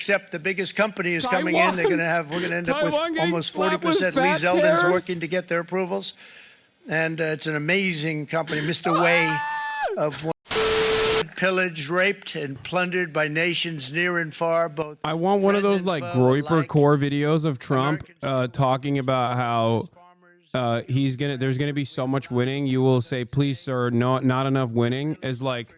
except the biggest company is coming in. We're going to end up with almost 40% Lee Zeldin's tariffs. working to get their approvals. And it's an amazing company. Mr. Wei of pillaged, raped, and plundered by nations near and far. Both. I want one of those like Groyper core videos of Trump talking about how there's gonna be so much winning. You will say, please, sir, not enough winning, as like,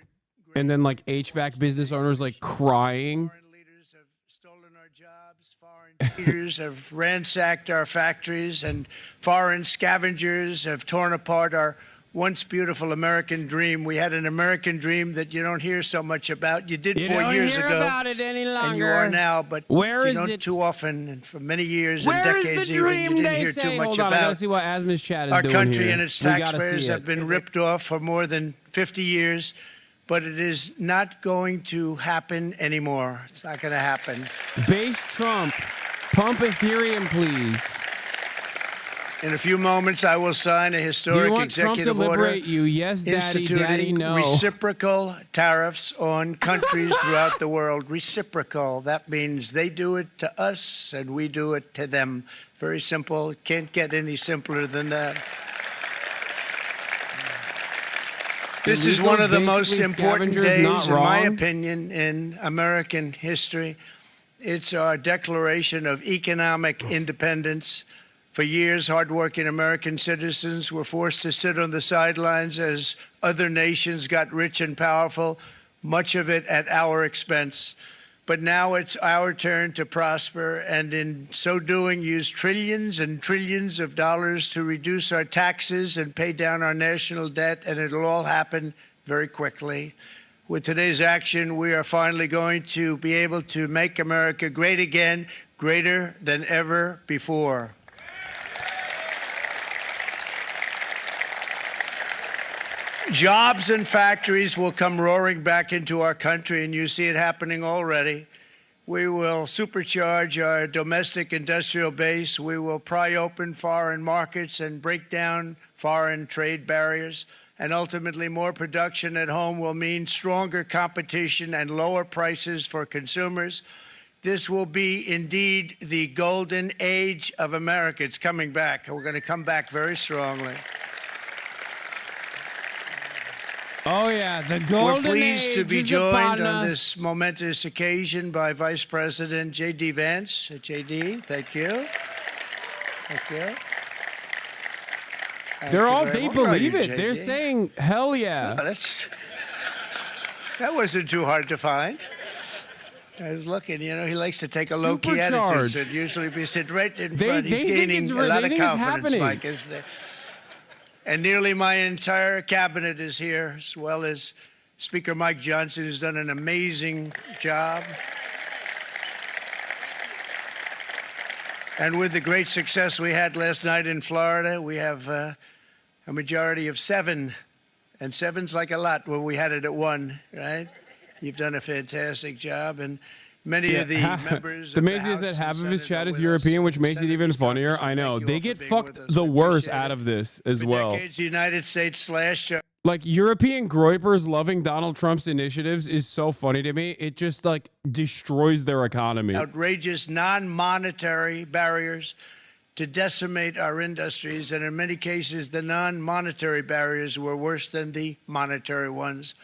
and then like HVAC business owners like crying. Foreign leaders have stolen our jobs. Foreign leaders have ransacked our factories, and foreign scavengers have torn apart our once beautiful American dream. We had an American dream that you don't hear so much about. You did 4 years ago. You don't hear about it any longer. And you are now, but where you don't is it? Too often, and for many years Where and is decades the even, dream you didn't they hear say? too much Hold on, about. I gotta see what Asma's chat is Our doing country here. and its We gotta taxpayers see have it. been ripped off for more than 50 years, but it is not going to happen anymore. It's not going to happen. Base Trump. Pump Ethereum, please. In a few moments, I will sign a Do you historic want Trump to executive order liberate you? Yes, daddy, daddy, instituting no. reciprocal tariffs on countries throughout the world. Reciprocal. That means they do it to us and we do it to them. Very simple. Can't get any simpler than that. This is one of the most important days, in my opinion, in American history. It's our declaration of economic independence. For years, hardworking American citizens were forced to sit on the sidelines as other nations got rich and powerful, much of it at our expense. But now it's our turn to prosper, and in so doing, use trillions and trillions of dollars to reduce our taxes and pay down our national debt, and it'll all happen very quickly. With today's action, we are finally going to be able to make America great again, greater than ever before. Jobs and factories will come roaring back into our country, and you see it happening already. We will supercharge our domestic industrial base. We will pry open foreign markets and break down foreign trade barriers. And ultimately, more production at home will mean stronger competition and lower prices for consumers. This will be indeed the golden age of America. It's coming back. We're going to come back very strongly. Oh, yeah, the golden age. We're pleased to be joined on us. this momentous occasion by Vice President J.D. Vance. J.D., thank you. Thank you. They believe it. They're saying, hell yeah. Oh, that wasn't too hard to find. I was looking, he likes to take a low-key attitude, so it'd usually be sit right in front. He's gaining a lot of confidence, Mike, isn't there? And nearly my entire cabinet is here, as well as Speaker Mike Johnson, who's done an amazing job. And with the great success we had last night in Florida, we have a majority of 7. And 7's like a lot when we had it at 1, right? You've done a fantastic job. And many of the members. The amazing is that half of his chat is European, which makes it even funnier. I know. They get fucked the worst out of this as well. The United States slashed. Like, European groypers loving Donald Trump's initiatives is so funny to me. It just, like, destroys their economy. Outrageous non-monetary barriers to decimate our industries, and in many cases, the non-monetary barriers were worse than the monetary ones.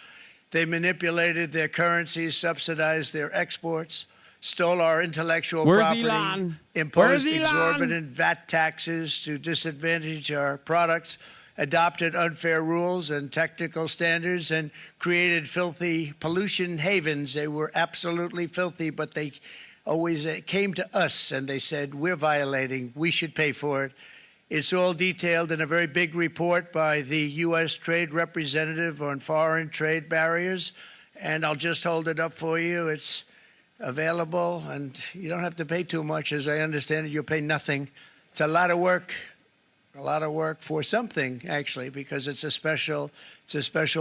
They manipulated their currencies, subsidized their exports, stole our intellectual property, imposed exorbitant VAT taxes to disadvantage our products, adopted unfair rules and technical standards, and created filthy pollution havens. They were absolutely filthy, but they always came to us and they said, we're violating, we should pay for it. It's all detailed in a very big report by the U.S. Trade Representative on foreign trade barriers, and I'll just hold it up for you. It's available, and you don't have to pay too much. As I understand it, you'll pay nothing. It's a lot of work for something, actually, because it's a special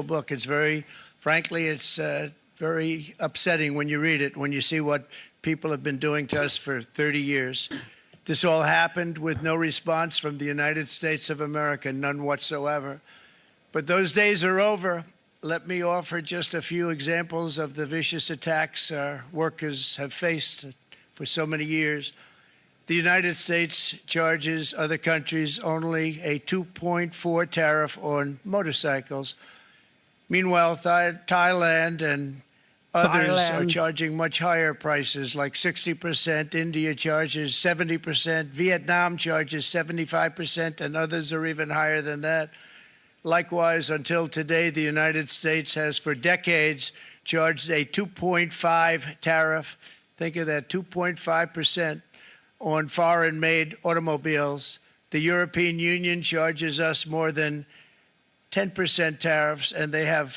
book. It's very, frankly, it's very upsetting when you read it, when you see what people have been doing to us for 30 years. This all happened with no response from the United States of America, none whatsoever. But those days are over. let me offer just a few examples of the vicious attacks our workers have faced for so many years. The United States charges other countries only a 2.4 tariff on motorcycles. Meanwhile, Thailand and others are charging much higher prices, like 60%. India charges 70%. Vietnam charges 75%, and others are even higher than that. Likewise, until today, the United States has for decades charged a 2.5 tariff. Think of that, 2.5% on foreign-made automobiles. The European Union charges us more than 10% tariffs, and they have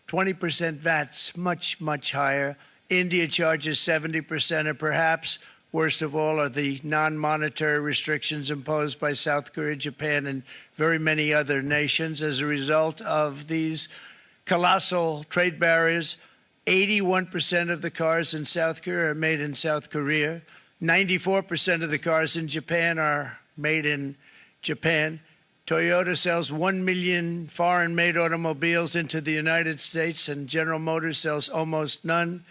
20% VATs, much, much higher. India charges 70%, and perhaps worst of all are the non-monetary restrictions imposed by South Korea, Japan, and very many other nations. As a result of these colossal trade barriers, 81% of the cars in South Korea are made in South Korea. 94% of the cars in Japan are made in Japan. Toyota sells 1 million foreign-made automobiles into the United States, and General Motors sells almost none.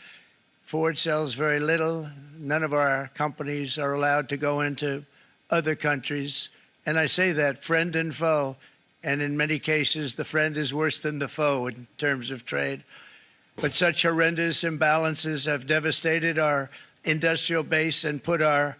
Ford sells very little. None of our companies are allowed to go into other countries. And I say that, friend and foe. And in many cases, the friend is worse than the foe in terms of trade. But such horrendous imbalances have devastated our industrial base and put our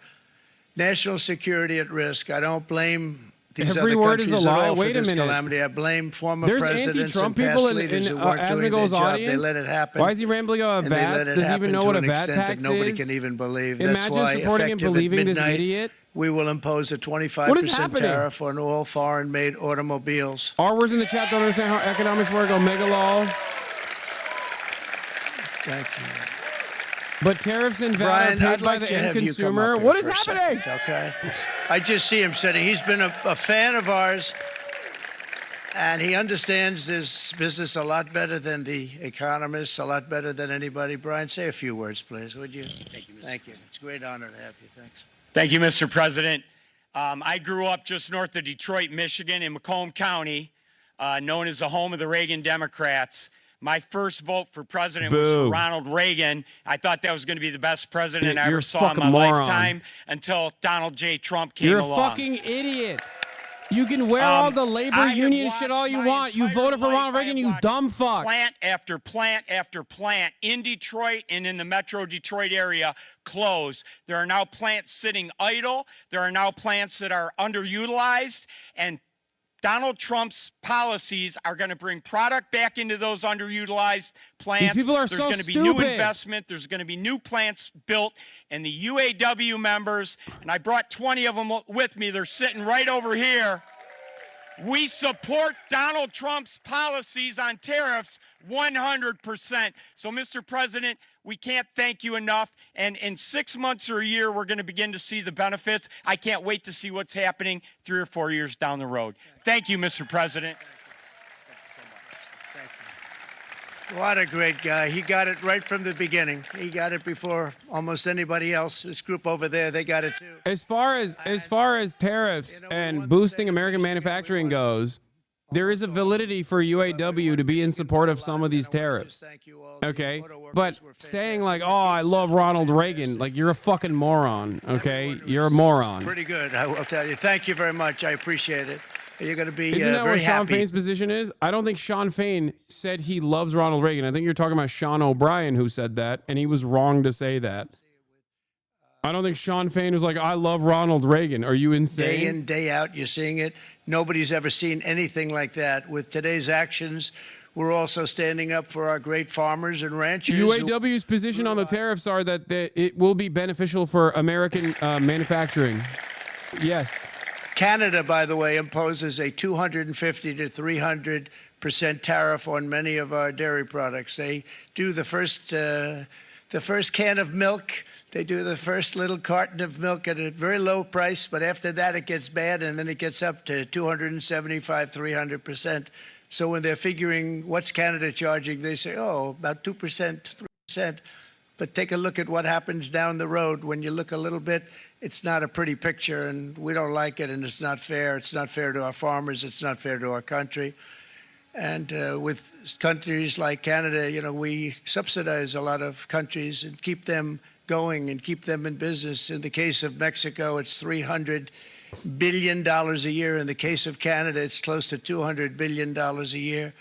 national security at risk. I don't blame these Every other word countries is a lie. at all Wait for a this minute. calamity. I blame former There's presidents anti-Trump and past people leaders in who weren't doing their Asmigo's job. audience. They let it happen. Why is he rambling about And they let VATs? it Does he even happen know to what a an VAT extent tax that nobody is? can even believe. Imagine That's why, supporting and effective at believing this midnight, idiot. we will impose a What is 25% happening? tariff on all foreign-made automobiles. Our words in the chat don't understand how economics work. Omega law. Thank you. But tariffs and VAT Brian, are paid I'd by like the to end have you come consumer. up here What is for a happening? second, okay? I just see him sitting. He's been a fan of ours, and he understands this business a lot better than the economists, a lot better than anybody. Brian, say a few words, please, would you? Thank you, Mr. Thank you. President. It's a great honor to have you. Thanks. Thank you, Mr. President. I grew up just north of Detroit, Michigan, in Macomb County, known as the home of the Reagan Democrats. My first vote for president was Boo. for Ronald Reagan. I thought that was going to be the best president I You're ever a saw in fucking my moron. lifetime until Donald J. Trump came You're a along. fucking idiot. You can wear all the labor I have union shit all watched you my want. You entire voted for life, Ronald I Reagan, have you watched dumb fuck. Plant after plant after plant in Detroit and in the metro Detroit area close. There are now plants sitting idle. There are now plants that are underutilized. And Donald Trump's policies are going to bring product back into those underutilized plants. These people are There's so going to be new stupid. investment. There's going to be new plants built. And the UAW members, and I brought 20 of them with me. They're sitting right over here. We support Donald Trump's policies on tariffs 100%. So, Mr. President, we can't thank you enough. And in 6 months or a year, we're going to begin to see the benefits. I can't wait to see what's happening 3 or 4 years down the road. Thank you, Mr. President. What a great guy. He got it right from the beginning. He got it before almost anybody else. This group over there, they got it too. As far as tariffs and boosting American manufacturing goes, there is a validity for UAW to be in support of some of these tariffs. Okay? But saying like, "Oh, I love Ronald Reagan," like you're a fucking moron, okay? You're a moron. Pretty good, I will tell you. Thank you very much. I appreciate it. You're going to be Isn't that very what Sean happy. Fain's position is? I don't think Sean Fain said he loves Ronald Reagan. I think you're talking about Sean O'Brien who said that, and he was wrong to say that. I don't think Sean Fain was like, "I love Ronald Reagan." Are you insane? Day in, day out, you're seeing it. Nobody's ever seen anything like that. With today's actions, we're also standing up for our great farmers and ranchers. UAW's position on the tariffs are that it will be beneficial for American manufacturing. Yes. Canada, by the way, imposes a 250 to 300% tariff on many of our dairy products. They do the first can of milk. They do the first little carton of milk at a very low price, but after that it gets bad, and then it gets up to 275, 300%. So when they're figuring what's Canada charging, they say, oh, about 2%, 3%. But take a look at what happens down the road. When you look a little bit, it's not a pretty picture, and we don't like it, and it's not fair. It's not fair to our farmers. It's not fair to our country. And with countries like Canada, you know, we subsidize a lot of countries and keep them going and keep them in business. In the case of Mexico, it's $300 billion a year. In the case of Canada, it's close to $200 billion a year.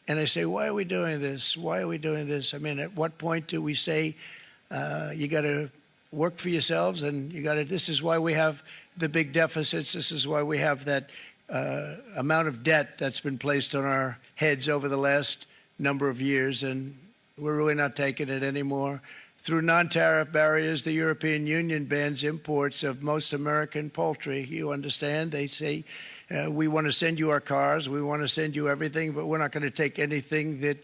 And I say, why are we doing this? Why are we doing this? I mean, at what point do we say, you got to work for yourselves and you got to, this is why we have the big deficits. This is why we have that amount of debt that's been placed on our heads over the last number of years, and we're really not taking it anymore. Through non-tariff barriers, the European Union bans imports of most American poultry. You understand? They say, we want to send you our cars, we want to send you everything, but we're not going to take anything that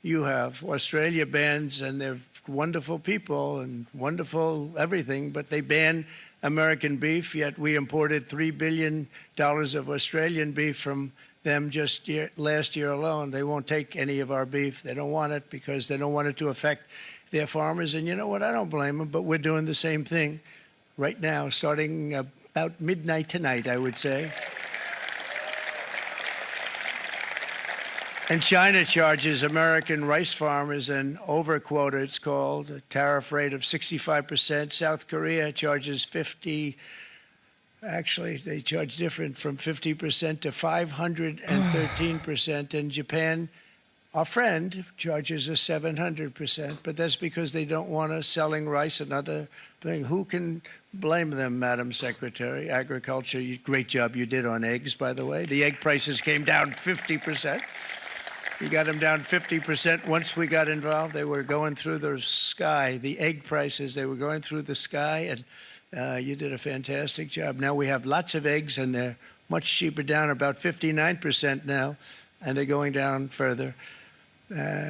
you have. Australia bans, and they're wonderful people and wonderful everything, but they ban American beef, yet we imported $3 billion of Australian beef from them just last year alone. They won't take any of our beef. They don't want it because they don't want it to affect their farmers. And you know what? I don't blame them, but we're doing the same thing right now, starting about midnight tonight, I would say. And China charges American rice farmers an overquota, it's called, a tariff rate of 65%. South Korea charges 50%. Actually, they charge different, from 50% to 513%. And Japan, our friend, charges us 700%. But that's because they don't want us selling rice and other things. Who can blame them, Madam Secretary? Agriculture, great job you did on eggs, by the way. The egg prices came down 50%. You got them down 50%. Once we got involved, they were going through the sky. The egg prices, they were going through the sky, and you did a fantastic job. Now we have lots of eggs, and they're much cheaper, down about 59% now, and they're going down further.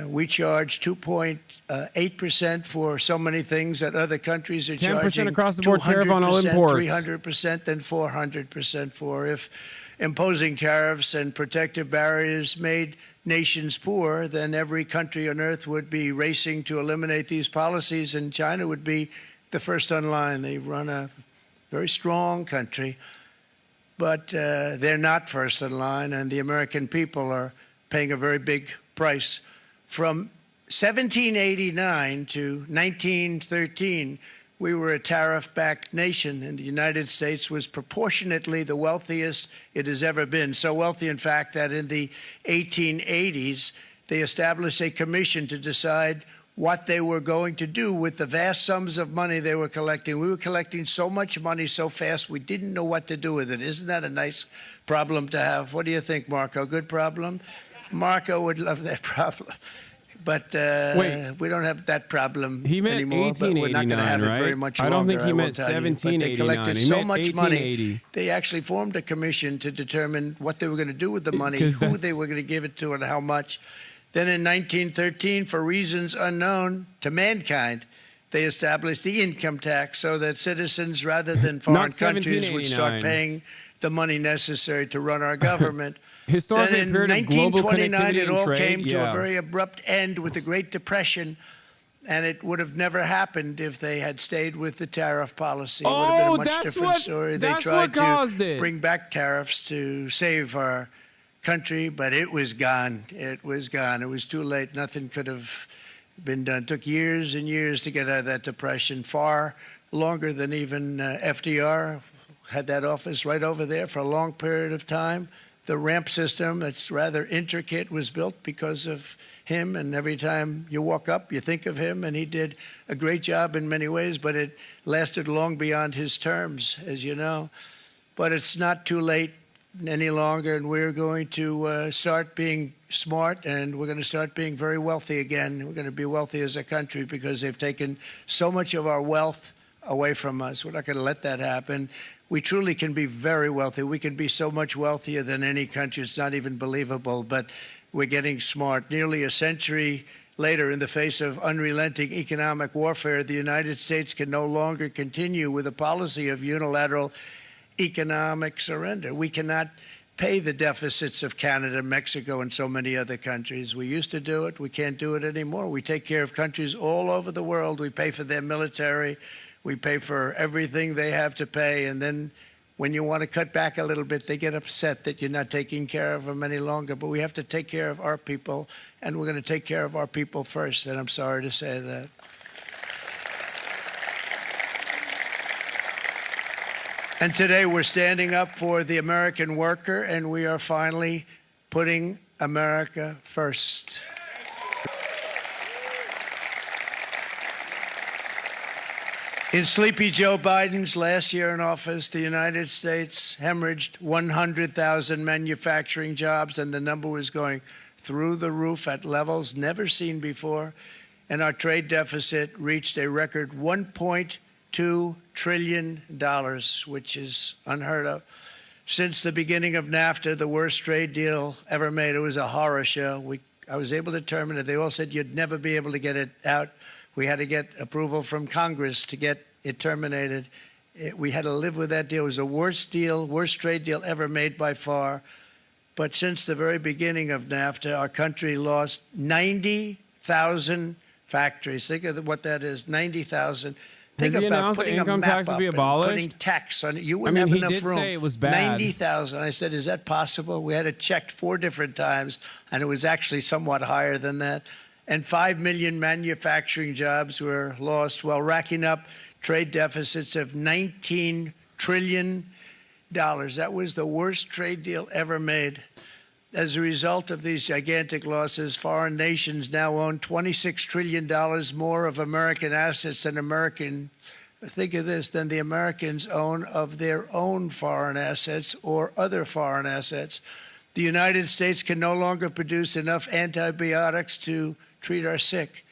We charge 2.8% for so many things that other countries are 10% charging across the board tariff on all imports. 300%, and 400% for. If imposing tariffs and protective barriers made nations poor, then every country on earth would be racing to eliminate these policies, and China would be the first on line. They run a very strong country, but they're not first in line, and the American people are paying a very big price. From 1789 to 1913, we were a tariff-backed nation, and the United States was proportionately the wealthiest it has ever been. So wealthy, in fact, that in the 1880s, they established a commission to decide what they were going to do with the vast sums of money they were collecting. We were collecting so much money so fast, we didn't know what to do with it. Isn't that a nice problem to have? What do you think, Marco? Good problem? Marco would love that problem. But we don't have that problem he meant anymore. 1889, but we're not going to have right? it very much I longer. don't think he meant will tell you. But 1789. they collected He so meant much 1880. money. They actually formed a commission to determine what they were going to do with the money, who they were going to give it to, and how much. Then in 1913, for reasons unknown to mankind, they established the income tax so that citizens, rather than foreign countries, would start paying the money necessary to run our government. Historically, then in period of global 1929, connectivity it all and trade, came to a very abrupt end with the Great Depression, and it would have never happened if they had stayed with the tariff policy. It would have been a much different story. They tried to bring back tariffs to save our country, but it was gone. It was gone. It was too late. Nothing could have been done. It took years and years to get out of that depression, far longer than even FDR had that office right over there for a long period of time. The ramp system, that's rather intricate, was built because of him, and every time you walk up, you think of him, and he did a great job in many ways, but it lasted long beyond his terms, as you know. But it's not too late any longer, and we're going to start being smart, and we're going to start being very wealthy again. We're going to be wealthy as a country because they've taken so much of our wealth away from us. We're not going to let that happen. We truly can be very wealthy. We can be so much wealthier than any country. It's not even believable, but we're getting smart. Nearly a century later, in the face of unrelenting economic warfare, the United States can no longer continue with a policy of unilateral economic surrender. We cannot pay the deficits of Canada, Mexico, and so many other countries. We used to do it. We can't do it anymore. We take care of countries all over the world. We pay for their military. We pay for everything they have to pay, and then when you want to cut back a little bit, they get upset that you're not taking care of them any longer. But we have to take care of our people, and we're going to take care of our people first, and I'm sorry to say that. And today we're standing up for the American worker, and we are finally putting America first. In Sleepy Joe Biden's last year in office, the United States hemorrhaged 100,000 manufacturing jobs, and the number was going through the roof at levels never seen before. And our trade deficit reached a record $1.2 trillion, which is unheard of. Since the beginning of NAFTA, the worst trade deal ever made. It was a horror show. I was able to terminate it. They all said you'd never be able to get it out. We had to get approval from Congress to get it terminated. We had to live with that deal. It was the worst deal, worst trade deal ever made by far. But since the very beginning of NAFTA, our country lost 90,000 factories. Think of what that is, 90,000. Think Has he about announced that putting income a map tax would up be and abolished? putting tax on it. You I wouldn't mean, have he enough did room. say it was bad. 90,000. I said, is that possible? We had it checked 4 different times, and it was actually somewhat higher than that. And 5 million manufacturing jobs were lost while racking up trade deficits of $19 trillion. That was the worst trade deal ever made. As a result of these gigantic losses, foreign nations now own $26 trillion more of American assets than think of this, than the Americans own of their own foreign assets or other foreign assets. The United States can no longer produce enough antibiotics to treat our sick.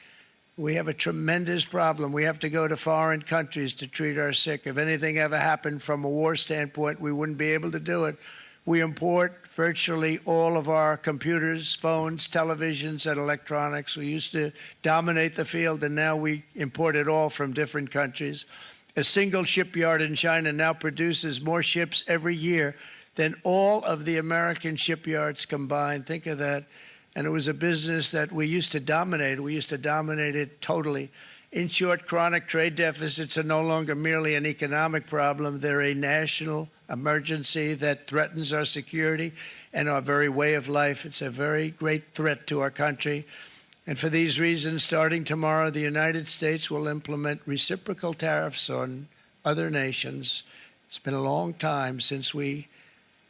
We have a tremendous problem. We have to go to foreign countries to treat our sick. If anything ever happened from a war standpoint, we wouldn't be able to do it. We import virtually all of our computers, phones, televisions, and electronics. We used to dominate the field, and now we import it all from different countries. A single shipyard in China now produces more ships every year than all of the American shipyards combined. Think of that. And it was a business that we used to dominate. We used to dominate it totally. In short, chronic trade deficits are no longer merely an economic problem. They're a national emergency that threatens our security and our very way of life. It's a very great threat to our country. And for these reasons, starting tomorrow, the United States will implement reciprocal tariffs on other nations. It's been a long time since we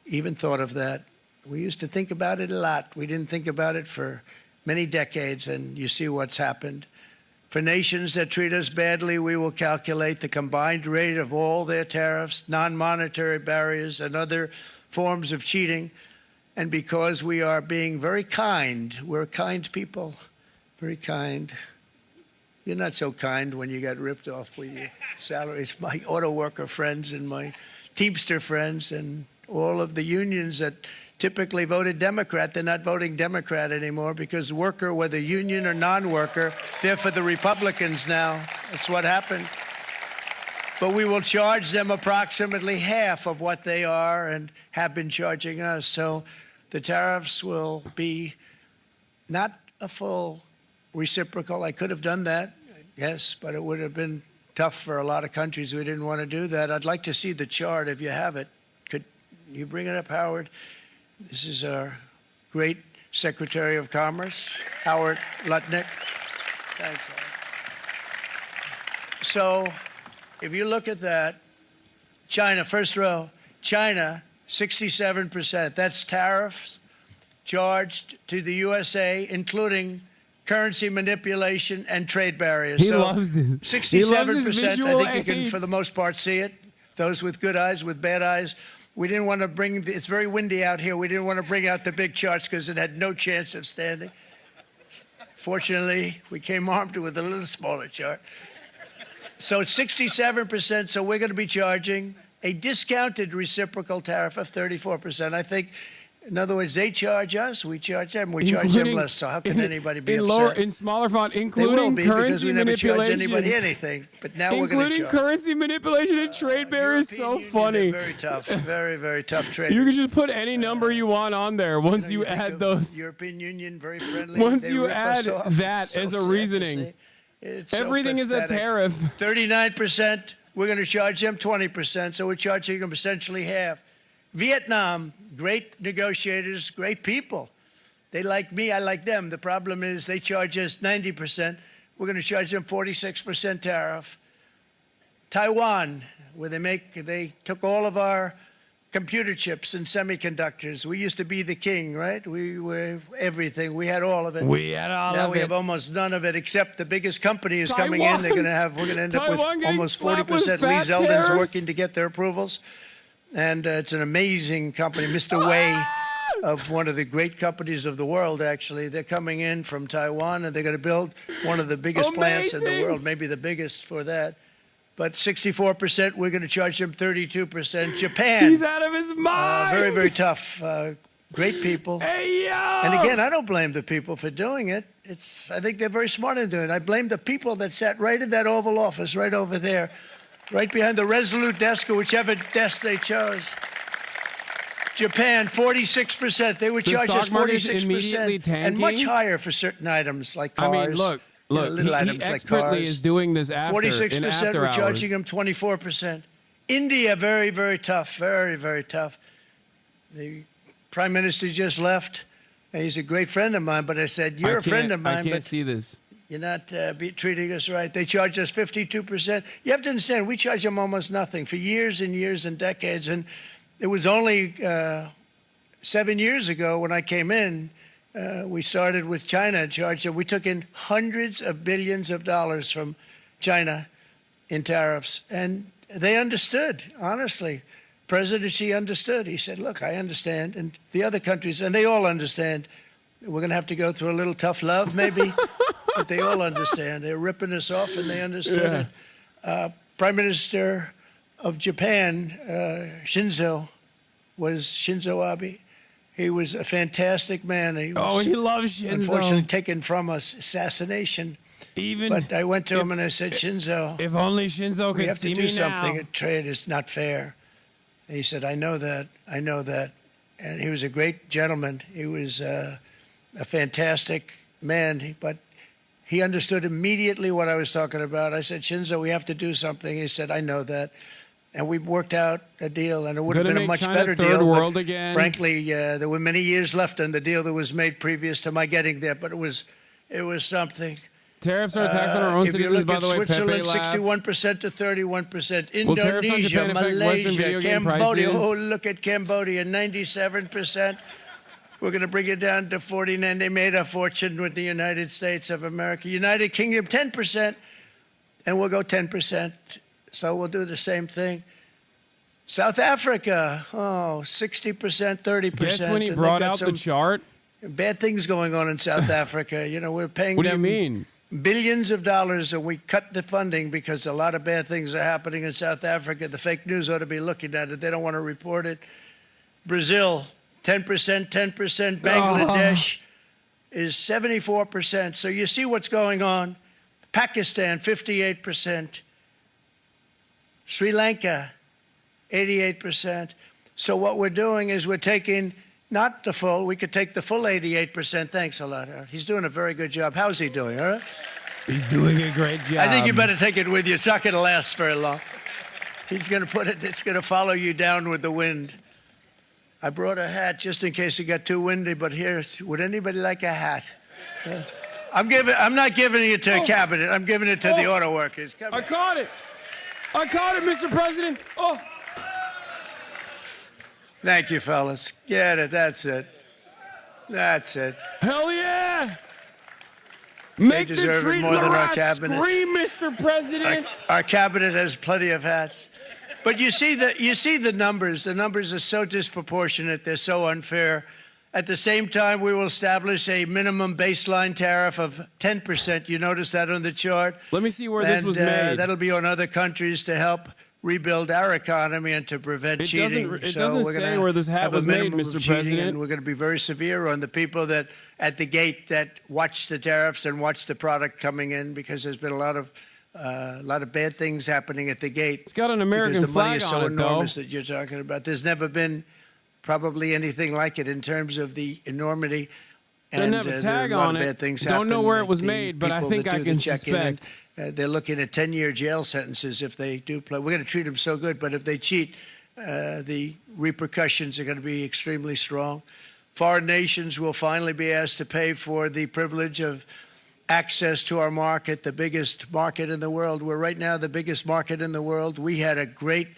even thought of that. We used to think about it a lot. We didn't think about it for many decades, and you see what's happened. For nations that treat us badly, we will calculate the combined rate of all their tariffs, non-monetary barriers, and other forms of cheating. And because we are being very kind, we're kind people, very kind. You're not so kind when you got ripped off with your salaries. My auto worker friends and my Teamster friends and all of the unions that typically voted Democrat, they're not voting Democrat anymore because worker, whether union or non-worker, they're for the Republicans now. That's what happened. But we will charge them approximately half of what they are and have been charging us. So the tariffs will be not a full reciprocal. I could have done that, yes, but it would have been tough for a lot of countries. We didn't want to do that. I'd like to see the chart if you have it. Could you bring it up, Howard? This is our great Secretary of Commerce, Howard Lutnick. Thanks, Howard. So if you look at that, China, first row, China, 67%. That's tariffs charged to the USA, including currency manipulation and trade barriers. He loves this. 67%, I think you can, for the most part, see it. Those with good eyes, with bad eyes. We didn't want to bring, it's very windy out here. We didn't want to bring out the big charts because it had no chance of standing. Fortunately, we came armed with a little smaller chart. So it's 67%, so we're going to be charging a discounted reciprocal tariff of 34%. I think, in other words, they charge us, we charge them, we charge them less. So how can anybody be upset? In smaller font, They will including be because currency we never charge manipulation. anybody anything. But now we're going to Including charge. currency manipulation and trade barriers. So European Union, funny. they're very tough, very, very tough trade. You can just put any number you want on there once you think add of those. European Union, very friendly. Once They you rip us add off. that So as a sad to reasoning. see. It's so Everything is a pathetic. tariff. 39% We're going to charge them 20%, so we're charging them essentially half. Vietnam, great negotiators, great people. They like me, I like them. The problem is they charge us 90%. We're going to charge them 46% tariff. Taiwan, where they took all of our computer chips and semiconductors. We used to be the king, right? We were everything. We had all of it. We had all now of we it. have almost none of it, except the biggest company is coming in. Taiwan. We're going to end up with Taiwan getting almost slapped with 40%. Lee fat Zeldin's tariffs. working to get their approvals. And it's an amazing company. Mr. Wei of one of the great companies of the world, actually. They're coming in from Taiwan, and they're going to build one of the biggest plants in the Amazing. world, maybe the biggest for that. But 64%, we're going to charge them 32%. Japan. He's out of his mind. Very, very tough. Great people. Hey, yo. And again, I don't blame the people for doing it. I think they're very smart in doing it. I blame the people that sat right in that Oval Office, right over there, right behind the Resolute desk or whichever desk they chose. Japan, 46%. They would The charge us stock market's 46%. immediately And much tanking? higher for certain items like cars. I mean, look, little he items like expertly cars. is doing this after 46%, in after we're hours. charging them 24%. India, very, very tough, very, very tough. The prime minister just left. And he's a great friend of mine, but I said, you're a friend of mine, I can't but see this. you're not treating us right. They charge us 52%. You have to understand, we charge them almost nothing for years and years and decades. And it was only 7 years ago when I came in, we started with China and charged them. We took in hundreds of billions of dollars from China in tariffs. And they understood, honestly. President Xi understood. He said, look, I understand. And the other countries, and they all understand. We're going to have to go through a little tough love, maybe. But they all understand. They're ripping us off, and they understood it. Prime Minister of Japan, Shinzo Abe. He was a fantastic man. He was, He loves Shinzo. unfortunately, taken from us, assassination. But I went to him and I said, Shinzo, If only Shinzo we could have see to do me something. now. A trade is not fair. And he said, I know that. I know that. And he was a great gentleman. He was a fantastic man, but he understood immediately what I was talking about. I said, Shinzo, we have to do something. He said, I know that. And we worked out a deal, and it would have Gonna been a make much China better third deal. world but again? frankly, there were many years left on the deal that was made previous to my getting there, but it was something. Tariffs are a tax on our own If you citizens, look by at the way. Pepe Switzerland, laugh. 61% to 31%. Will tariffs on Indonesia, Japan affect Western Malaysia, video game Cambodia. prices? Oh, look at Cambodia, 97%. We're going to bring it down to 49. They made a fortune with the United States of America. United Kingdom, 10%, and we'll go 10%. So we'll do the same thing. South Africa, 60%, 30%. Guess when he And brought they've got out the some chart? bad things going on in South Africa. You know, we're paying What do you them mean? billions of dollars, and we cut the funding because a lot of bad things are happening in South Africa. The fake news ought to be looking at it. They don't want to report it. Brazil, 10%, 10%. Bangladesh is 74%. So you see what's going on. Pakistan, 58%. Sri Lanka, 88%. So what we're doing is we're taking not the full, we could take the full 88%. Thanks a lot, Aaron. He's doing a very good job. How's he doing, all right? He's doing a great job. I think you better take it with you. It's not going to last very long. He's going to put it, it's going to follow you down with the wind. I brought a hat just in case it got too windy, but here, would anybody like a hat? I'm not giving it to a cabinet. I'm giving it to the auto workers. Come I here. caught it. I caught it, Mr. President. Oh. Thank you, fellas. Get it. That's it. That's it. Hell yeah! Make the deserve it treat more than our Lorette cabinet. scream, Mr. President. Our cabinet has plenty of hats. But you see the numbers. The numbers are so disproportionate. They're so unfair. At the same time, we will establish a minimum baseline tariff of 10%. You notice that on the chart? Let me see where this was made. That'll be on other countries to help rebuild our economy and to prevent cheating. It doesn't we're say gonna where this hat have a was made, minimum of Mr. cheating, President. And we're going to be very severe on the people that at the gate that watch the tariffs and watch the product coming in, because there's been a lot of bad things happening at the gate. It's got an American because the money flag is so on it, though. enormous that you're talking about. There's never been probably anything like it in terms of the enormity. Doesn't And have a there are tag lot on of it. bad things Don't know happen. where it was The made, but I people think that I do the can check-in and suspect. they're looking at 10-year jail sentences if they do play. We're going to treat them so good, but if they cheat, the repercussions are going to be extremely strong. Foreign nations will finally be asked to pay for the privilege of access to our market, the biggest market in the world. We're right now the biggest market in the world. We had a great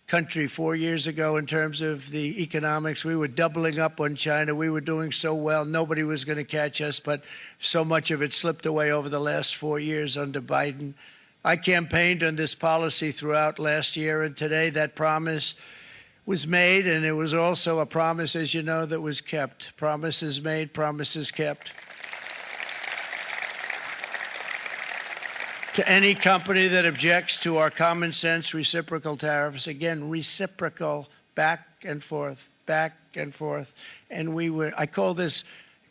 country 4 years ago in terms of the economics. We were doubling up on China. We were doing so well. Nobody was going to catch us, but so much of it slipped away over the last 4 years under Biden. I campaigned on this policy throughout last year, and today that promise was made, and it was also a promise, as you know, that was kept. Promises made, promises kept. To any company that objects to our common sense reciprocal tariffs, again, reciprocal, back and forth, back and forth. And I call this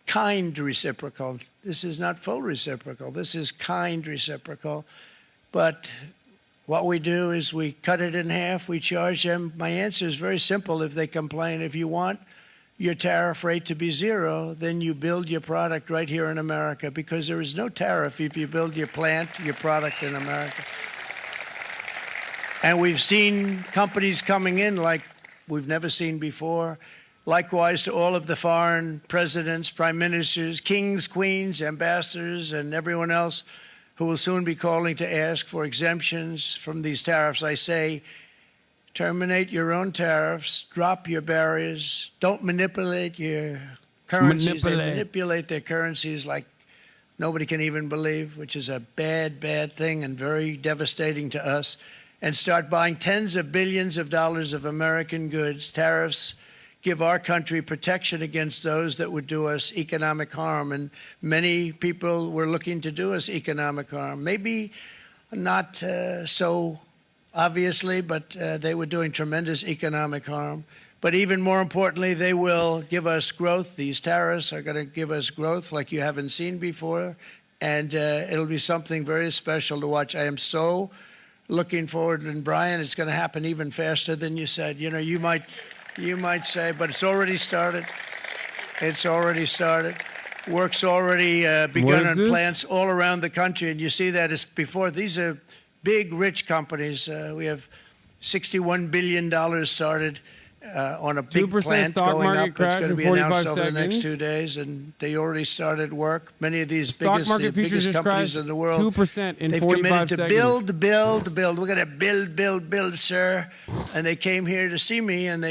kind reciprocal. This is not full reciprocal. This is kind reciprocal. But what we do is we cut it in half. We charge them. My answer is very simple. If they complain, if you want your tariff rate to be zero, then you build your product right here in America, because there is no tariff if you build your plant, your product in America. And we've seen companies coming in like we've never seen before. Likewise to all of the foreign presidents, prime ministers, kings, queens, ambassadors, and everyone else who will soon be calling to ask for exemptions from these tariffs. I say, terminate your own tariffs, drop your barriers, don't manipulate your currencies. They manipulate their currencies like nobody can even believe, which is a bad, bad thing and very devastating to us. And start buying tens of billions of dollars of American goods. Tariffs give our country protection against those that would do us economic harm. And many people were looking to do us economic harm. Maybe not so obviously, but they were doing tremendous economic harm. But even more importantly, they will give us growth. These tariffs are going to give us growth like you haven't seen before. And it'll be something very special to watch. I am so looking forward. And Brian, it's going to happen even faster than you said. You know, you might say, but it's already started. It's already started. Work's already begun on plants all around the country. And you see that as before. These are big, rich companies. We have $61 billion started on a big plant going up. It's going to be announced over the next 2 days, and they already started work. Many of these biggest companies in the world, 2% in 45 seconds. They've committed to build. We're going to build, sir. And they came here to see me, and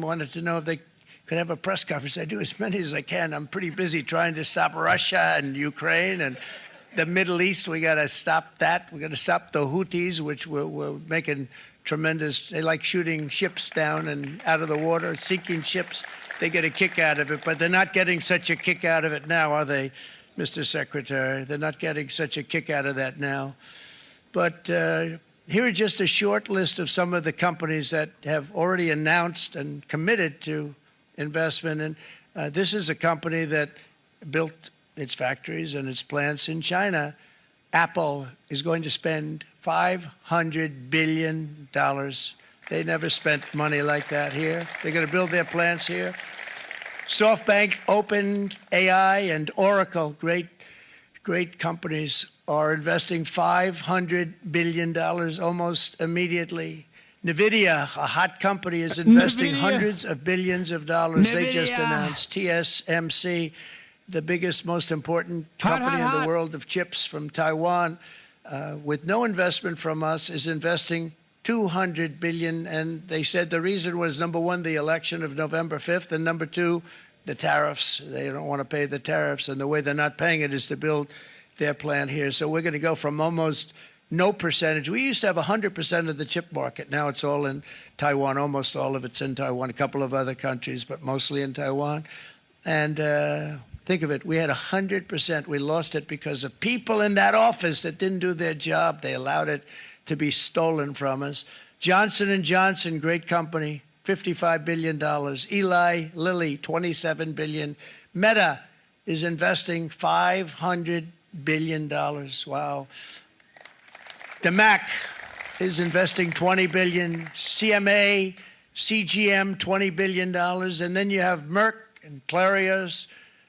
wanted to know if they could have a press conference. I do as many as I can. I'm pretty busy trying to stop Russia and Ukraine and the Middle East. We got to stop that. We got to stop the Houthis, which we're making tremendous. They like shooting ships down and out of the water, sinking ships. They get a kick out of it, but they're not getting such a kick out of it now, are they, Mr. Secretary? They're not getting such a kick out of that now. But here are just a short list of some of the companies that have already announced and committed to investment. And this is a company that built its factories and its plants in China. Apple is going to spend $500 billion. They never spent money like that here. They're going to build their plants here. SoftBank, OpenAI, and Oracle, great companies, are investing $500 billion almost immediately. NVIDIA, a hot company, is investing hundreds of billions of dollars. They just announced. TSMC, the biggest, most important company in the world of chips from Taiwan, with no investment from us, is investing $200 billion. And they said the reason was, number one, the election of November 5th, and number two, the tariffs. They don't want to pay the tariffs, and the way they're not paying it is to build their plant here. So we're going to go from almost no percentage. We used to have 100% of the chip market. Now it's all in Taiwan. Almost all of it's in Taiwan, a couple of other countries, but mostly in Taiwan. And think of it, we had 100%. We lost it because of people in that office that didn't do their job. They allowed it to be stolen from us. Johnson & Johnson, great company, $55 billion. Eli Lilly, $27 billion. Meta is investing $500 billion. Wow. DeMac is investing $20 billion. CMA, CGM, $20 billion. And then you have Merck and Clarios,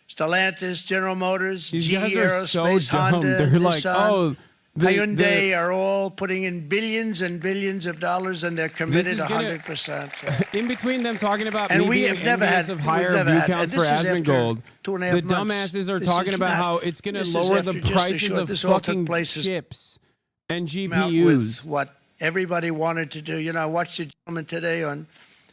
Stellantis, General Motors, GE Aerospace, Honda, They're like, Nissan. Hyundai are all putting in billions and billions of dollars, and they're committed 100%. In between them talking about And me we being have never envious had- of we've higher never view had- counts and for this is after Asmongold, 2.5 the months. dumbasses are This talking is about not- how it's going to this is lower the after just a prices short- of this all took fucking place as- chips and out GPUs. with what everybody wanted to do. You know, I watched a gentleman today on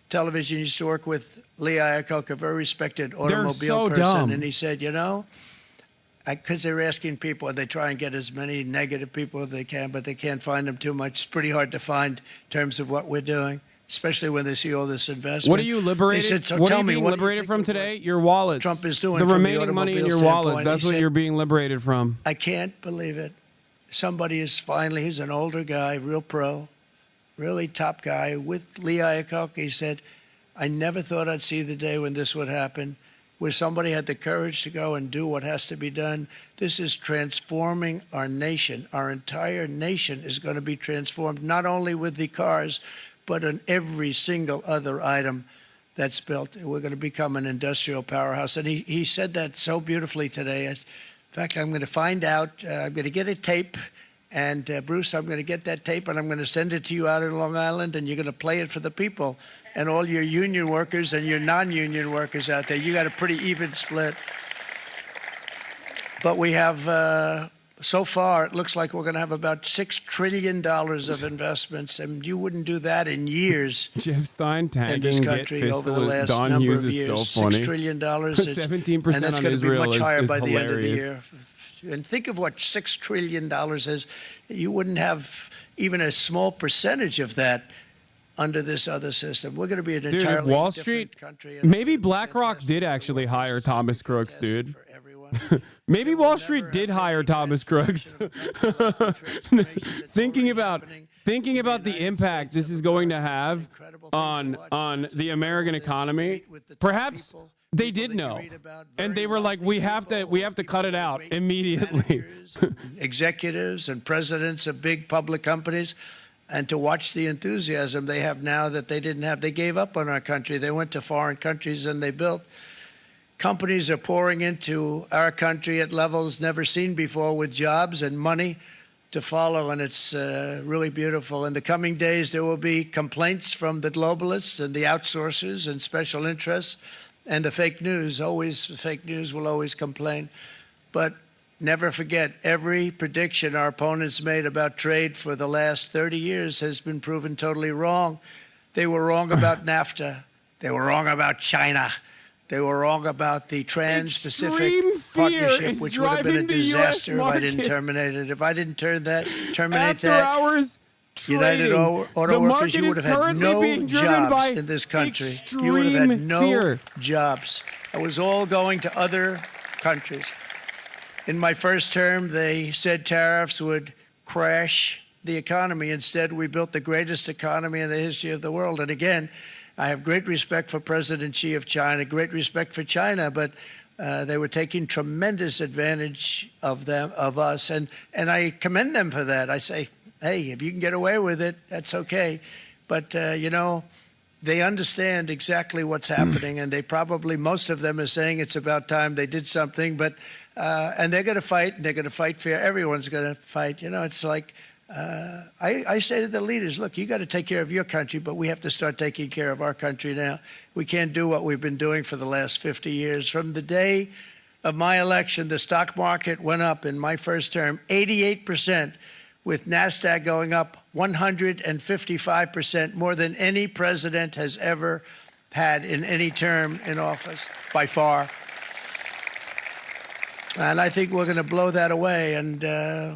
television. He used to work with Lee Iacocca, a very respected automobile so person, dumb. and he said, you know, because they're asking people, and they try and get as many negative people as they can, but they can't find them too much. It's pretty hard to find in terms of what we're doing, especially when they see all this investment. What are you liberated? They said, so what tell are you me, being what do you liberated think from of today? what Your wallets. Trump is doing the from the remaining money in your automobile wallets. standpoint. That's He what said- you're being liberated from. I can't believe it. Somebody is finally, he's an older guy, real pro, really top guy with Lee Iacocca. He said, I never thought I'd see the day when this would happen, where somebody had the courage to go and do what has to be done. This is transforming our nation. Our entire nation is going to be transformed, not only with the cars, but on every single other item that's built. We're going to become an industrial powerhouse. And he said that so beautifully today. In fact, I'm going to find out, I'm going to get a tape. And Bruce, I'm going to get that tape and I'm going to send it to you out in Long Island, and you're going to play it for the people and all your union workers and your non-union workers out there. You got a pretty even split. But we have, so far, it looks like we're going to have about $6 trillion of investments, and you wouldn't do that in years. Jeff Stein In tagging this get country over the fiscal. last Don number Hughes of is years, so funny. $6 trillion. 17% and that's on going to be Israel much is higher by the end of the hilarious. year. And think of what $6 trillion is. You wouldn't have even a small percentage of that under this other system. We're going to be an Dude, entirely if Wall different Street, country. And maybe BlackRock did actually hire Thomas Crooks, dude. for everyone. Maybe Wall Street did hire Thomas Crooks. Thinking about the impact this is going to have on the American economy, perhaps they did know, and they were like, we have to cut it out immediately. Executives and presidents of big public companies, and to watch the enthusiasm they have now that they didn't have. They gave up on our country. They went to foreign countries and they built. Companies are pouring into our country at levels never seen before, with jobs and money to follow, and it's really beautiful. In the coming days, there will be complaints from the globalists and the outsourcers and special interests and the fake news. Always, fake news will always complain. But never forget, every prediction our opponents made about trade for the last 30 years has been proven totally wrong. They were wrong about NAFTA. They were wrong about China. They were wrong about the Trans-Pacific Extreme fear Partnership, is which would have been a driving the US disaster if I didn't market. terminate it. If I didn't terminate After that, hours United trading, Auto the Workers, market you is would have had currently no being driven jobs by in this country. You would have extreme had no fear. jobs. It was all going to other countries. In my first term, they said tariffs would crash the economy. Instead, we built the greatest economy in the history of the world. And again, I have great respect for President Xi of China, great respect for China, but they were taking tremendous advantage of us, and I commend them for that. I say, hey, if you can get away with it, that's okay. But, you know, they understand exactly what's happening, and they probably, most of them are saying it's about time they did something, but, and they're going to fight, and they're going to fight fair. Everyone's going to fight. You know, it's like, I say to the leaders, look, you got to take care of your country, but we have to start taking care of our country now. We can't do what we've been doing for the last 50 years. From the day of my election, the stock market went up in my first term 88%, with NASDAQ going up 155%, more than any president has ever had in any term in office, by far. And I think we're going to blow that away. And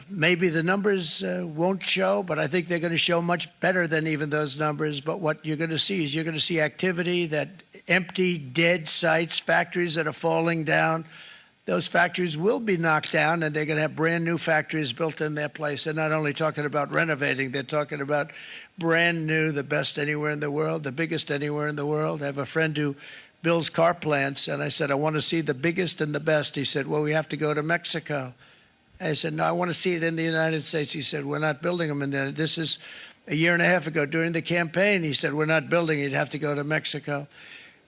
maybe the numbers won't show, but I think they're going to show much better than even those numbers. But what you're going to see is you're going to see activity, that empty, dead sites, factories that are falling down. Those factories will be knocked down, and they're going to have brand new factories built in their place. They're not only talking about renovating, they're talking about brand new, the best anywhere in the world, the biggest anywhere in the world. I have a friend who builds car plants, and I said, I want to see the biggest and the best. He said, well, we have to go to Mexico. I said, no, I want to see it in the United States. He said, we're not building them in there. This is a year and a half ago during the campaign. He said, we're not building it. You'd have to go to Mexico.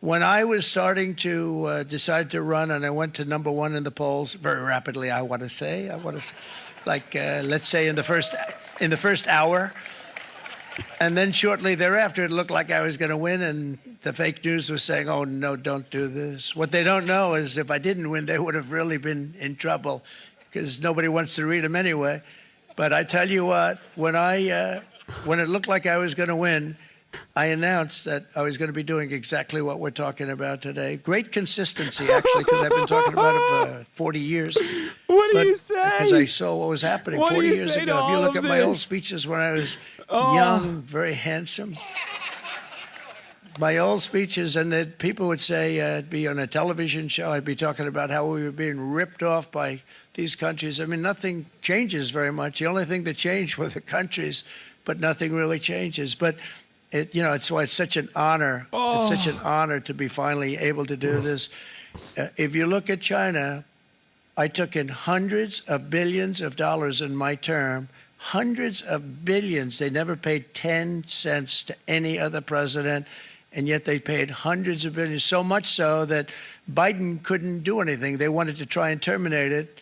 When I was starting to decide to run, and I went to #1 in the polls very rapidly, I want to say, like let's say in the first hour. And then shortly thereafter, it looked like I was going to win, and the fake news was saying, oh, no, don't do this. What they don't know is if I didn't win, they would have really been in trouble because nobody wants to read them anyway. But I tell you what, when it looked like I was going to win, I announced that I was going to be doing exactly what we're talking about today. Great consistency, actually, because I've been talking about it for 40 years. What do you say? Because I saw what was happening What do 40 you years say ago. to If you all look of at my old this? speeches when I was Oh. young, very handsome. My old speeches, and that people would say, I'd be on a television show, I'd be talking about how we were being ripped off by these countries. I mean, nothing changes very much. The only thing that changed were the countries, but nothing really changes. But it's why it's such an honor. Oh. It's such an honor to be finally able to do this. If you look at China, I took in hundreds of billions of dollars in my term, hundreds of billions. They never paid 10 cents to any other president, and yet they paid hundreds of billions, so much so that Biden couldn't do anything. They wanted to try and terminate it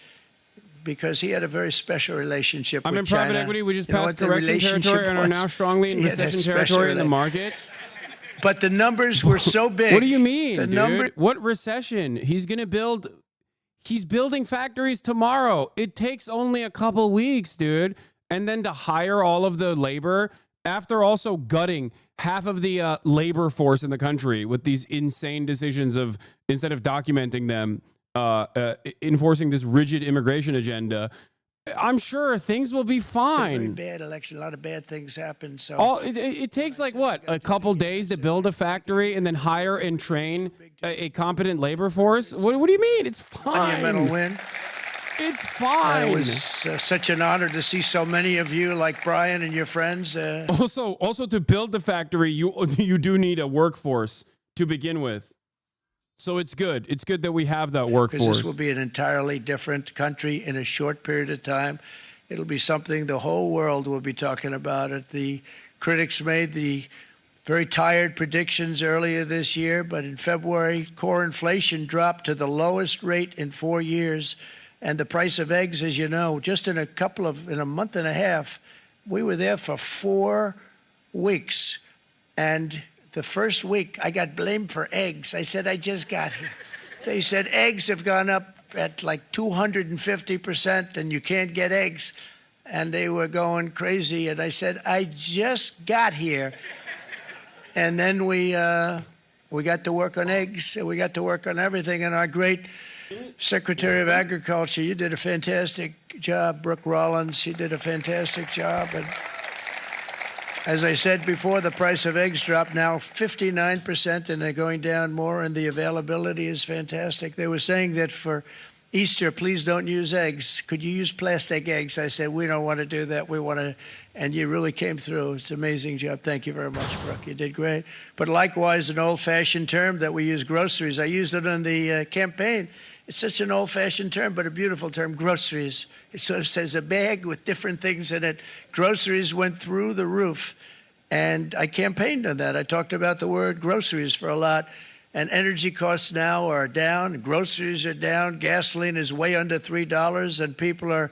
because he had a very special relationship I'm with in China. private equity. We just You know passed what the correction relationship territory and are was? now strongly in He had a recession special territory in the rela- market. But the numbers were so big. What do you mean, The dude? What recession? He's building factories tomorrow. It takes only a couple weeks, dude. And then to hire all of the labor after also gutting half of the labor force in the country with these insane decisions of, instead of documenting them, enforcing this rigid immigration agenda. I'm sure things will be It's a very fine. bad election. A lot of bad things happened. So It takes like what, a couple days to build a factory and then hire and train a competent labor force. What do you mean? It's monumental fine. win. It's And fine. it was such an honor to see so many of you, like Brian and your friends. Also to build the factory, you do need a workforce to begin with. So it's good. It's good that we have that Because workforce. this will be an entirely different country in a short period of time. It'll be something the whole world will be talking about it. The critics made the very tired predictions earlier this year, but in February, core inflation dropped to the lowest rate in 4 years. And the price of eggs, as you know, just in a month and a half, we were there for 4 weeks. And the first week, I got blamed for eggs. I said, I just got here. They said eggs have gone up at like 250% and you can't get eggs. And they were going crazy. And I said, I just got here. And then we got to work on eggs. And we got to work on everything. And our great Secretary of Agriculture, you did a fantastic job. Brooke Rollins, she did a fantastic job. And as I said before, the price of eggs dropped now 59%, and they're going down more, and the availability is fantastic. They were saying that for Easter, please don't use eggs. Could you use plastic eggs? I said, we don't want to do that. We want to, and you really came through. It's an amazing job. Thank you very much, Brooke. You did great. But likewise, an old-fashioned term that we use, groceries. I used it in the campaign. It's such an old-fashioned term, but a beautiful term, groceries. It sort of says a bag with different things in it. Groceries went through the roof, and I campaigned on that. I talked about the word groceries for a lot, and energy costs now are down. Groceries are down. Gasoline is way under $3, and people are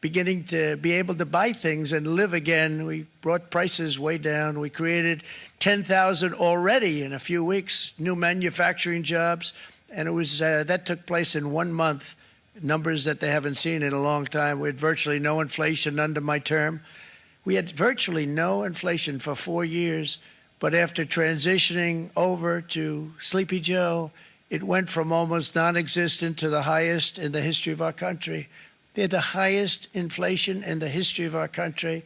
beginning to be able to buy things and live again. We brought prices way down. We created 10,000 already in a few weeks, new manufacturing jobs. And it was that took place in 1 month, numbers that they haven't seen in a long time. We had virtually no inflation under my term. We had virtually no inflation for 4 years. But after transitioning over to Sleepy Joe, it went from almost non-existent to the highest in the history of our country. They had the highest inflation in the history of our country,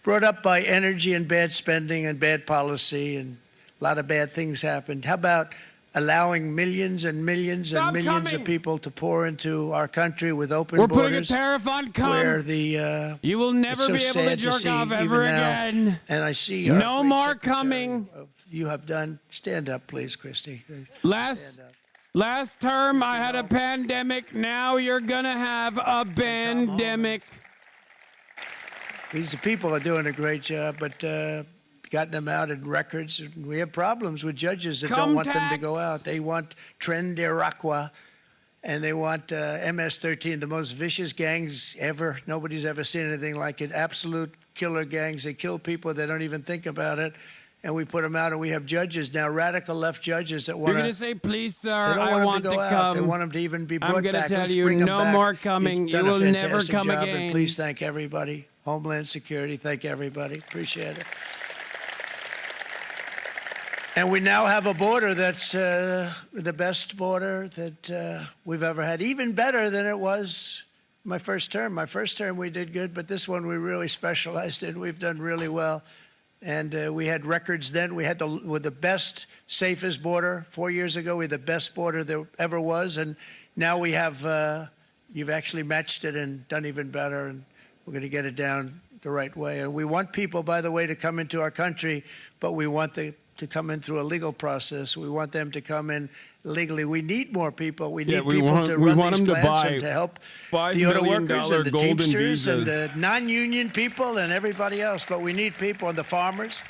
brought up by energy and bad spending and bad policy, and a lot of bad things happened. How about allowing millions and millions and millions of people to pour into our country with open We're borders? putting a tariff on cum. Where the You will never it's so be able to sad jerk see off even ever now, again. And I see No great more secretary coming. You have done. Stand up, please, Christy. Last term, I had a pandemic. Now you're gonna have a pandemic. These people are doing a great job, but gotten them out in records. We have problems with judges that don't want them to go out. They want Tren de Raqua. and they want MS-13, the most vicious gangs ever. Nobody's ever seen anything like it. Absolute killer gangs. They kill people. They don't even think about it. And we put them out, and we have judges now, radical left judges that want to. You're going to say, please, sir, I want to come. They want them to even be brought back. I'm going to tell Let's you, bring them no back. more coming. You will never come job, again. And please thank everybody. Homeland Security, thank everybody. Appreciate it. And we now have a border that's the best border that we've ever had, even better than it was my first term. My first term we did good, but this one we really specialized in. We've done really well. And we had records then. We had the best, safest border 4 years ago. We had the best border there ever was. And now we have, you've actually matched it and done even better. And we're going to get it down the right way. And we want people, by the way, to come into our country, but we want to come in through a legal process. We want them to come in legally. We need more people. We need people to run these plants and to help the auto workers and the Teamsters and the non-union people and everybody else. But we need people and the farmers.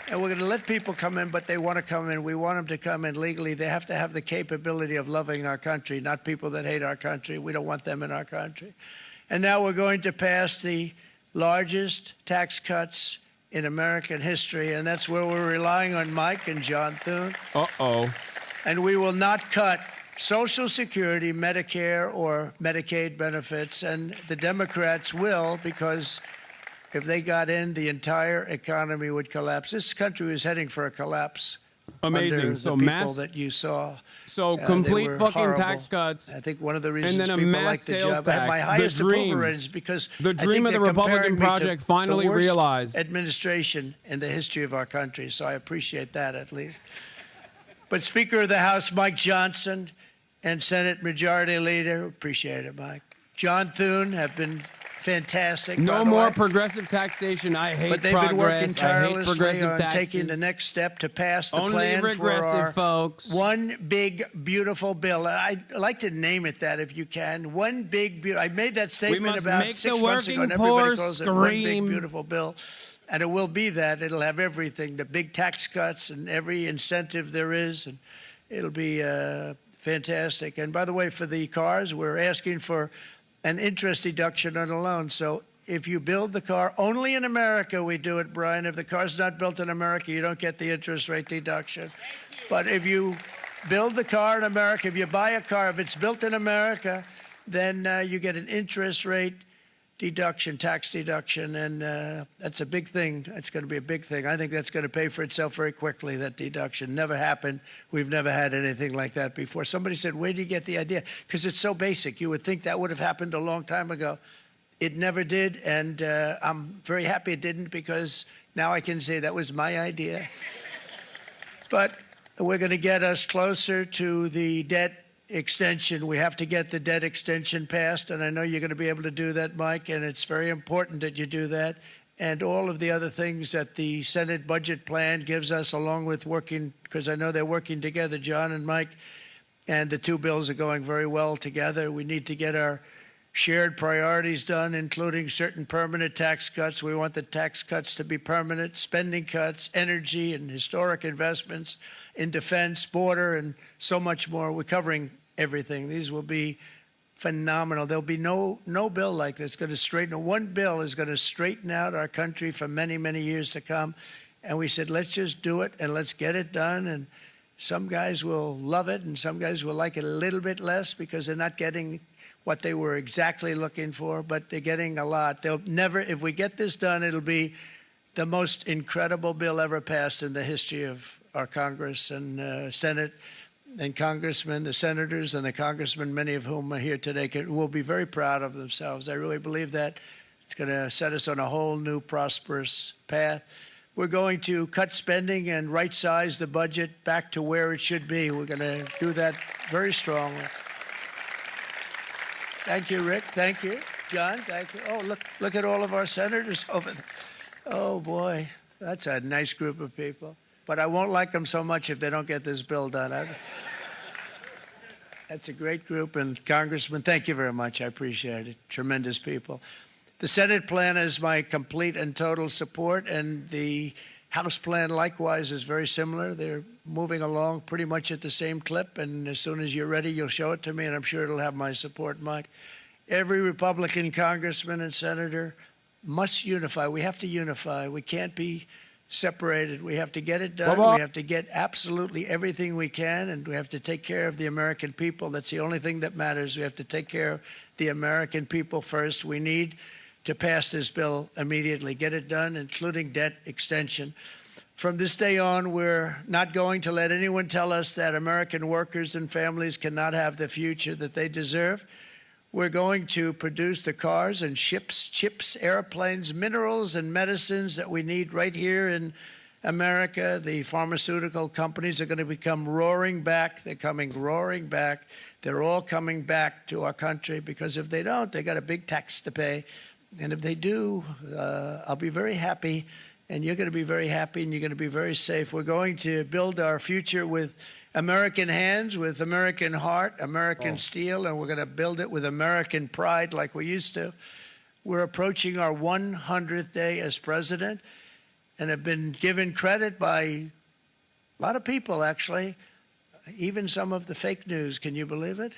And we're going to let people come in, but they want to come in. We want them to come in legally. They have to have the capability of loving our country, not people that hate our country. We don't want them in our country. And now we're going to pass the largest tax cuts in American history, and that's where we're relying on Mike and John Thune. Uh-oh. And we will not cut Social Security, Medicare, or Medicaid benefits, and the Democrats will, because if they got in, the entire economy would collapse. This country was heading for a collapse. Amazing. So the mass people that you saw. So complete fucking horrible. tax cuts. I think one of the reasons and then a people mass like the sales job. I have my tax. highest The dream. approval ratings because The dream of the Republican project finally the worst realized. administration in the history of our country. So I appreciate that at least. But Speaker of the House Mike Johnson and Senate Majority Leader, appreciate it, Mike. John Thune have been fantastic. No more progressive taxation. I hate but they've been working progress. I hate tirelessly progressive on taxes. taking the next step to pass the Only plan regressive, for our folks. one big beautiful bill. I'd like to name it that if you can. One big beautiful. I made that statement must about make 6 the months ago, working and everybody poor calls it one big scream. beautiful bill. And it will be that. It'll have everything, the big tax cuts and every incentive there is, and it'll be fantastic. And by the way, for the cars, we're asking for an interest deduction on a loan. So if you build the car, only in America we do it, Brian. If the car's not built in America, you don't get the interest rate deduction. But if you build the car in America, if you buy a car, if it's built in America, then you get an interest rate deduction, tax deduction, and that's a big thing. It's going to be a big thing. I think that's going to pay for itself very quickly, that deduction. Never happened. We've never had anything like that before. Somebody said, where did you get the idea? Because it's so basic. You would think that would have happened a long time ago. It never did, and I'm very happy it didn't, because now I can say that was my idea. But we're going to get us closer to the debt extension. We have to get the debt extension passed, and I know you're going to be able to do that, Mike, and it's very important that you do that. And all of the other things that the Senate budget plan gives us, along with working, because I know they're working together, John and Mike, and the two bills are going very well together. We need to get our shared priorities done, including certain permanent tax cuts. We want the tax cuts to be permanent, spending cuts, energy and historic investments in defense, border, and so much more. We're covering everything. These will be phenomenal. There'll be no bill like this going to straighten. One bill is going to straighten out our country for many, many years to come. And we said, let's just do it and let's get it done. And some guys will love it and some guys will like it a little bit less because they're not getting what they were exactly looking for, but they're getting a lot. They'll never, if we get this done, it'll be the most incredible bill ever passed in the history of our Congress and Senate and congressmen, the senators and the congressmen, many of whom are here today, will be very proud of themselves. I really believe that. It's going to set us on a whole new prosperous path. We're going to cut spending and right-size the budget back to where it should be. We're going to do that very strongly. Thank you, Rick. Thank you. John, thank you. Oh, look at all of our senators over there. Oh, boy, that's a nice group of people. But I won't like them so much if they don't get this bill done. That's a great group. And Congressman, thank you very much. I appreciate it. Tremendous people. The Senate plan is my complete and total support, and the House plan, likewise, is very similar. They're moving along pretty much at the same clip, and as soon as you're ready, you'll show it to me, and I'm sure it'll have my support, Mike. Every Republican congressman and senator must unify. We have to unify. We can't be separated. We have to get it done. We have to get absolutely everything we can, and we have to take care of the American people. That's the only thing that matters. We have to take care of the American people first. We need to pass this bill immediately, get it done, including debt extension. From this day on, we're not going to let anyone tell us that American workers and families cannot have the future that they deserve. We're going to produce the cars and ships, chips, airplanes, minerals, and medicines that we need right here in America. The pharmaceutical companies are going to become roaring back. They're coming roaring back. They're all coming back to our country, because if they don't, they got a big tax to pay. And if they do, I'll be very happy, and you're going to be very happy, and you're going to be very safe. We're going to build our future with American hands, with American heart, American steel, and we're going to build it with American pride like we used to. We're approaching our 100th day as president, and have been given credit by a lot of people, actually, even some of the fake news. Can you believe it?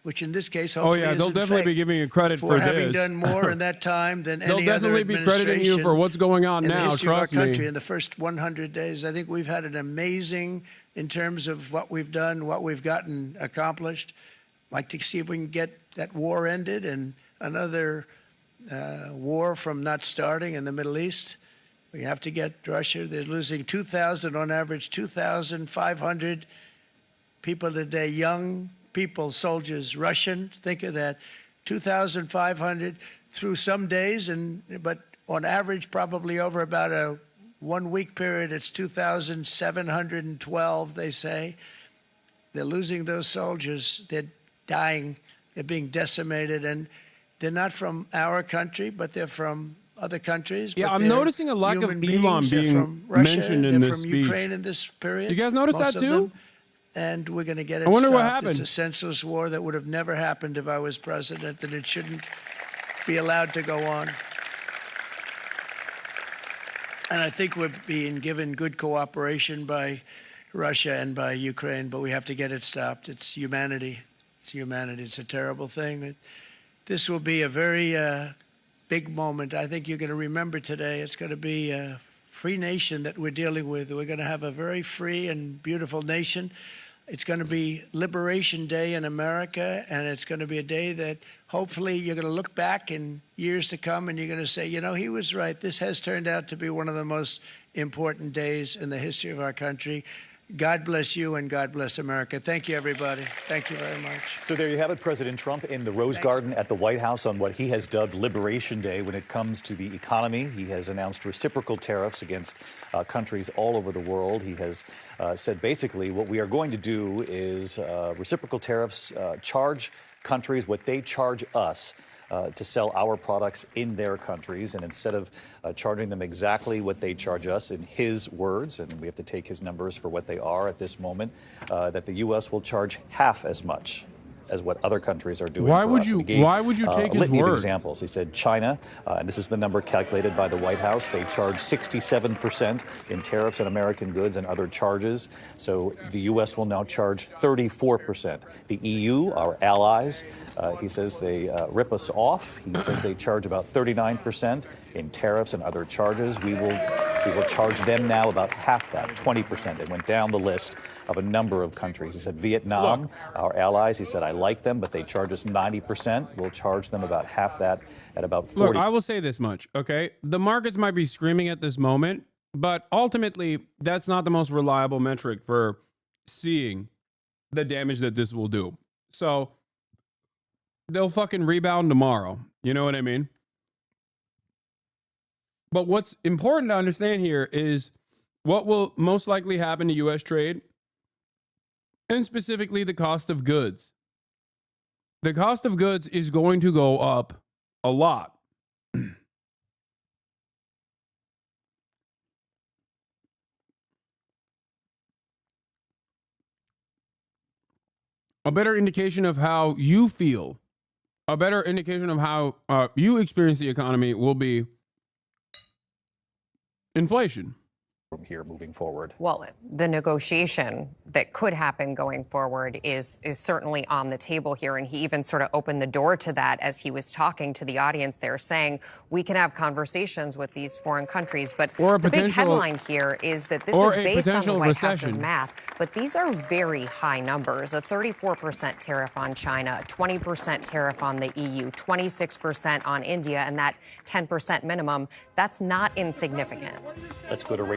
Which in this case, hopefully, they'll definitely be giving you credit for having this. done more in that time than any other They'll definitely be crediting you for what's going on in the now. history of our Trust country me. in the first 100 days. I think we've had an amazing, in terms of what we've done, what we've gotten accomplished. I'd like to see if we can get that war ended and another war from not starting in the Middle East. We have to get Russia. They're losing 2,000 on average, 2,500 people a day, young people, soldiers, Russian. Think of that, 2,500 through some days, but on average, probably over about a 1 week period, it's 2,712. They say they're losing those soldiers. They're dying. They're being decimated, and they're not from our country, but they're from other countries. Yeah, but I'm they're noticing a lack of human Elon beings. They're being from Russia. mentioned in They're this from speech. Ukraine in this period. You guys notice most that of too? them. And we're going to get it I wonder stopped. what happened. It's a senseless war that would have never happened if I was president, and it shouldn't be allowed to go on. And I think we're being given good cooperation by Russia and by Ukraine, but we have to get it stopped. It's humanity. It's humanity. It's a terrible thing. This will be a very big moment. I think you're going to remember today. It's going to be a free nation that we're dealing with. We're going to have a very free and beautiful nation. It's going to be Liberation Day in America, and it's going to be a day that hopefully you're going to look back in years to come and you're going to say, you know, he was right. This has turned out to be one of the most important days in the history of our country. God bless you, and God bless America. Thank you, everybody. Thank you very much. So there you have it, President Trump in the Rose Garden at the White House on what he has dubbed Liberation Day. When it comes to the economy, he has announced reciprocal tariffs against countries all over the world. He has said basically what we are going to do is reciprocal tariffs charge countries what they charge us to sell our products in their countries. And instead of charging them exactly what they charge us, in his words, and we have to take his numbers for what they are at this moment, that the U.S. will charge half as much as what other countries are doing. Why for would us. you? He gave, Why would you take his litany of word? examples. He said China, and this is the number calculated by the White House. They charge 67% in tariffs on American goods and other charges. So the U.S. will now charge 34%. The EU, our allies, he says they rip us off. He says they charge about 39% in tariffs and other charges. We will charge them now about half that, 20%. It went down the list of a number of countries. He said Vietnam, our allies, he said, I like them, but they charge us 90%. We'll charge them about half that at about 40%. Look, I will say this much, okay? The markets might be screaming at this moment, but ultimately, that's not the most reliable metric for seeing the damage that this will do. So they'll fucking rebound tomorrow. You know what I mean? But what's important to understand here is what will most likely happen to U.S. trade, and specifically the cost of goods. The cost of goods is going to go up a lot. A better indication of how you feel, a better indication of how you experience the economy will be inflation. from here moving forward? Well, the negotiation that could happen going forward is certainly on the table here. And he even sort of opened the door to that as he was talking to the audience there, saying we can have conversations with these foreign countries. But the big headline here is that this is based on the White House's math. But these are very high numbers. A 34% tariff on China, a 20% tariff on the EU, 26% on India, and that 10% minimum. That's not insignificant. Let's go to